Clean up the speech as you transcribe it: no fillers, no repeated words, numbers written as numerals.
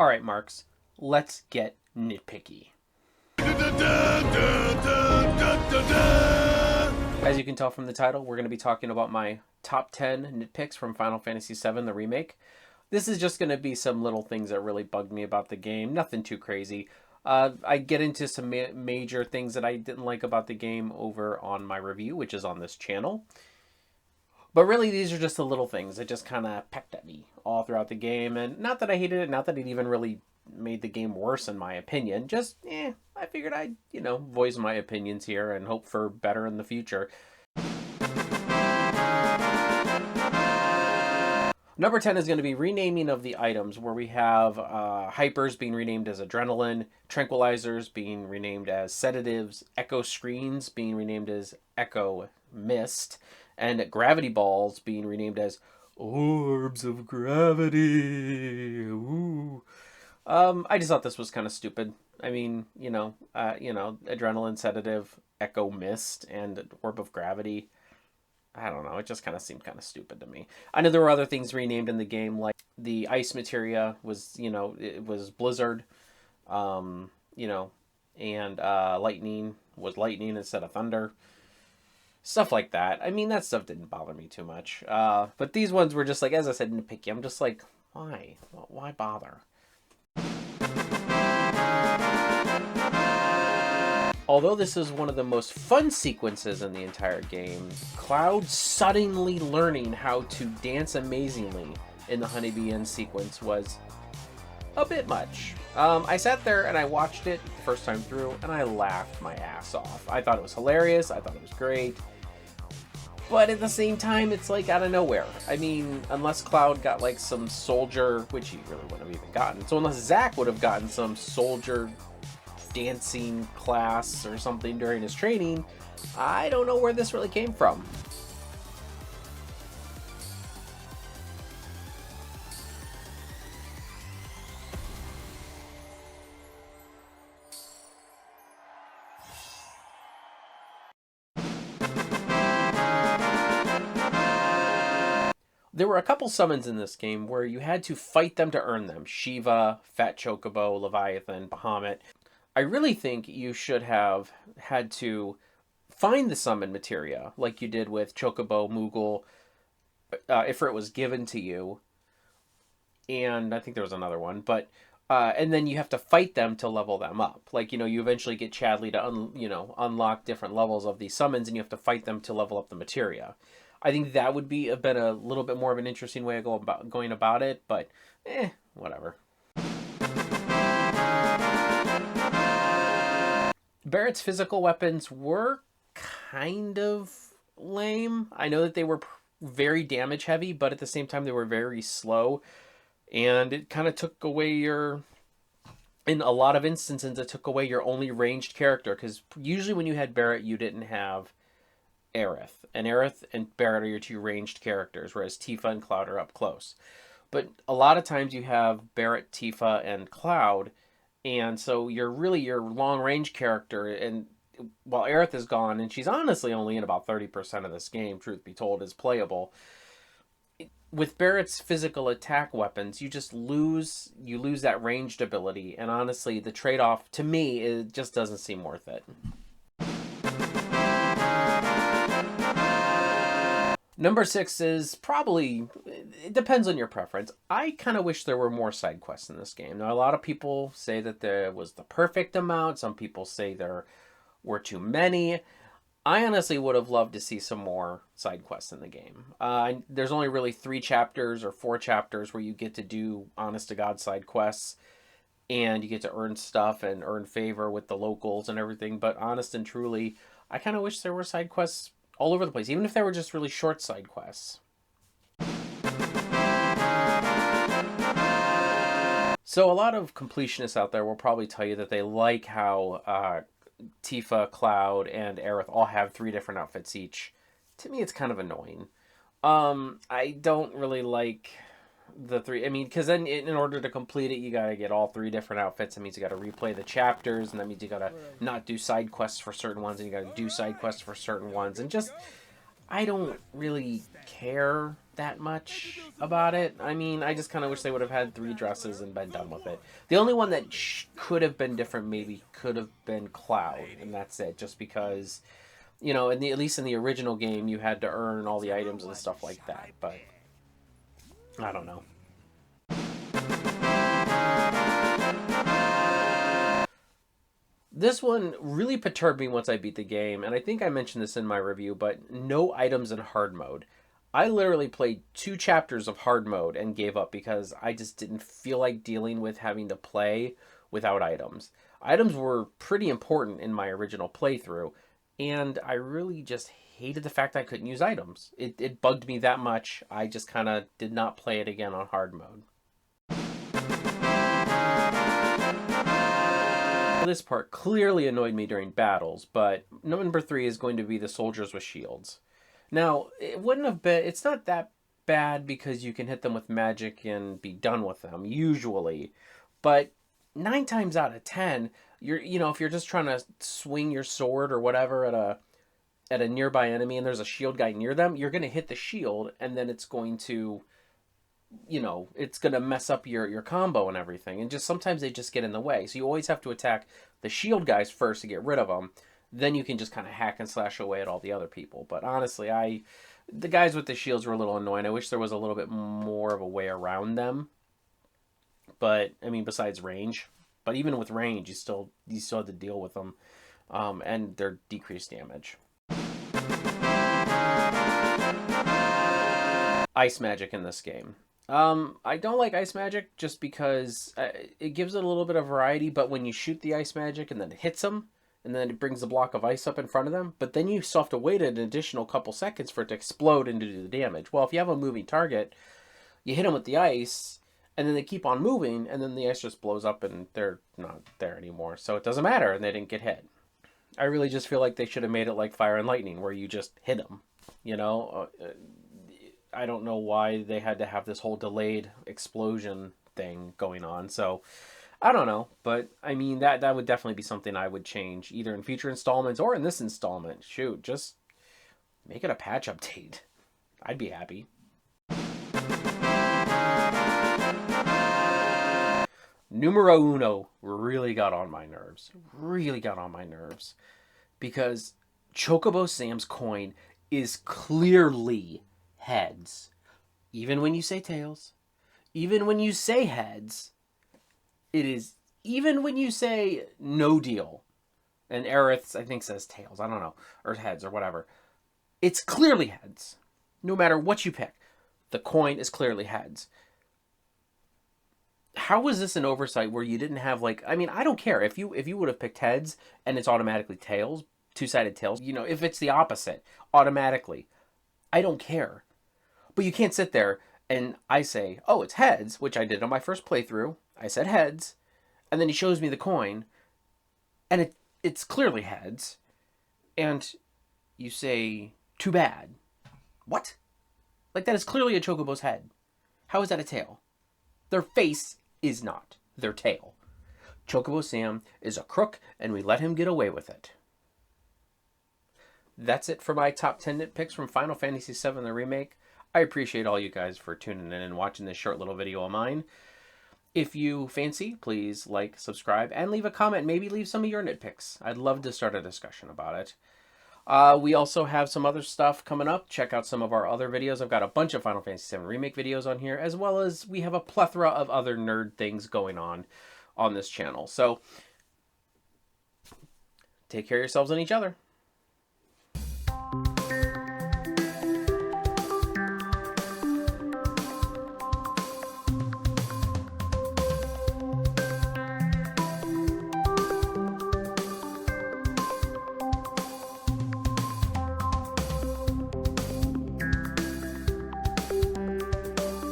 All right, Marks, let's get nitpicky. As you can tell from the title, we're going to be talking about my top 10 nitpicks from Final Fantasy VII, the remake. This is just going to be some little things that really bugged me about the game. Nothing too crazy. I get into some major things that I didn't like about the game over on my review, which is on this channel. But really, these are just the little things that just kind of pecked at me all throughout the game. And not that I hated it, not that it even really made the game worse in my opinion. Just, I figured I'd, voice my opinions here and hope for better in the future. Number 10 is going to be renaming of the items, where we have hypers being renamed as adrenaline, tranquilizers being renamed as sedatives, echo screens being renamed as echo mist, and gravity balls being renamed as orbs of gravity. Ooh. I just thought this was kind of stupid. I mean, adrenaline, sedative, echo mist, and orb of gravity. I don't know. It just kind of seemed kind of stupid to me. I know there were other things renamed in the game, like the ice materia was, it was blizzard, and lightning was lightning instead of thunder. Stuff like that. I mean, that stuff didn't bother me too much. But these ones were just like, as I said, nitpicky. I'm just like, why? Why bother? Although this is one of the most fun sequences in the entire game, Cloud suddenly learning how to dance amazingly in the honeybee end sequence was a bit much. I sat there and I watched it the first time through and I laughed my ass off. I thought it was hilarious. I thought it was great. But at the same time, it's like out of nowhere. I mean, unless Cloud got like some soldier, which he really wouldn't have even gotten. So unless Zack would have gotten some soldier dancing class or something during his training, I don't know where this really came from. There were a couple summons in this game where you had to fight them to earn them. Shiva, Fat Chocobo, Leviathan, Bahamut. I really think you should have had to find the summon materia like you did with Chocobo, Moogle, if it was given to you. And I think there was another one, but and then you have to fight them to level them up. Like, you eventually get Chadley to unlock different levels of these summons, and you have to fight them to level up the materia. I think that would have been a little bit more of an interesting way of going about it, but whatever. Barrett's physical weapons were kind of lame. I know that they were very damage heavy, but at the same time they were very slow, and it kind of took away in a lot of instances, it took away your only ranged character, because usually when you had Barrett, you didn't have Aerith. And Aerith and Barrett are your two ranged characters, whereas Tifa and Cloud are up close. But a lot of times you have Barrett, Tifa, and Cloud, and so you're really your long-range character, and while Aerith is gone, and she's honestly only in about 30% of this game, truth be told, is playable, with Barrett's physical attack weapons, you lose that ranged ability, and honestly, the trade-off, to me, it just doesn't seem worth it. Number 6 is probably, it depends on your preference. I kind of wish there were more side quests in this game. Now, a lot of people say that there was the perfect amount. Some people say there were too many. I honestly would have loved to see some more side quests in the game. There's only really 3 chapters or 4 chapters where you get to do honest-to-God side quests, and you get to earn stuff and earn favor with the locals and everything. But honest and truly, I kind of wish there were side quests all over the place, even if they were just really short side quests. So a lot of completionists out there will probably tell you that they like how Tifa, Cloud, and Aerith all have 3 different outfits each. To me, it's kind of annoying. I don't really like the 3. I mean, because then in order to complete it, you gotta get all 3 different outfits. That means you gotta replay the chapters, and that means you gotta not do side quests for certain ones, and you gotta do side quests for certain ones. And just, I don't really care that much about it. I mean, I just kind of wish they would have had 3 dresses and been done with it. The only one that could have been different maybe could have been Cloud, and that's it. Just because, you know, at least in the original game, you had to earn all the items and stuff like that. But I don't know. This one really perturbed me once I beat the game, and I think I mentioned this in my review, but no items in hard mode. I literally played 2 chapters of hard mode and gave up because I just didn't feel like dealing with having to play without items. Items were pretty important in my original playthrough, and I really just hated the fact I couldn't use items. It bugged me that much, I just kind of did not play it again on hard mode. This part clearly annoyed me during battles, but number 3 is going to be the soldiers with shields. Now, it wouldn't have been, it's not that bad because you can hit them with magic and be done with them, usually. But 9 times out of 10, if you're just trying to swing your sword or whatever at a nearby enemy and there's a shield guy near them, you're going to hit the shield and then it's going to, it's going to mess up your combo and everything. And just sometimes they just get in the way. So you always have to attack the shield guys first to get rid of them. Then you can just kind of hack and slash away at all the other people. But honestly, the guys with the shields were a little annoying. I wish there was a little bit more of a way around them. But, I mean, besides range. But even with range, you still have to deal with them. And their decreased damage. Ice magic in this game. I don't like ice magic just because it gives it a little bit of variety, but when you shoot the ice magic and then it hits them, and then it brings a block of ice up in front of them, but then you still have to wait an additional couple seconds for it to explode and to do the damage. Well, if you have a moving target, you hit them with the ice, and then they keep on moving, and then the ice just blows up and they're not there anymore. So it doesn't matter, and they didn't get hit. I really just feel like they should have made it like Fire and Lightning, where you just hit them, I don't know why they had to have this whole delayed explosion thing going on. So I don't know, but I mean that would definitely be something I would change either in future installments or in this installment. Shoot, just make it a patch update. I'd be happy. Numero uno really got on my nerves. Really got on my nerves. Because Chocobo Sam's coin is clearly heads. Even when you say tails, even when you say heads, it is, even when you say no deal, and Aerith, I think, says tails, I don't know, or heads, or whatever, it's clearly heads. No matter what you pick, the coin is clearly heads. How was this an oversight where you didn't have, like, I mean, I don't care if you would have picked heads and it's automatically tails, two-sided tails, if it's the opposite, automatically, I don't care. But you can't sit there and I say, oh, it's heads, which I did on my first playthrough. I said heads, and then he shows me the coin, and it's clearly heads, and you say, too bad. What? Like, that is clearly a Chocobo's head. How is that a tail? Their face is not their tail. Chocobo Sam is a crook, and we let him get away with it. That's it for my top 10 nitpicks from Final Fantasy VII The Remake. I appreciate all you guys for tuning in and watching this short little video of mine. If you fancy, please like, subscribe, and leave a comment. Maybe leave some of your nitpicks. I'd love to start a discussion about it. We also have some other stuff coming up. Check out some of our other videos. I've got a bunch of Final Fantasy VII Remake videos on here, as well as we have a plethora of other nerd things going on this channel. So, take care of yourselves and each other.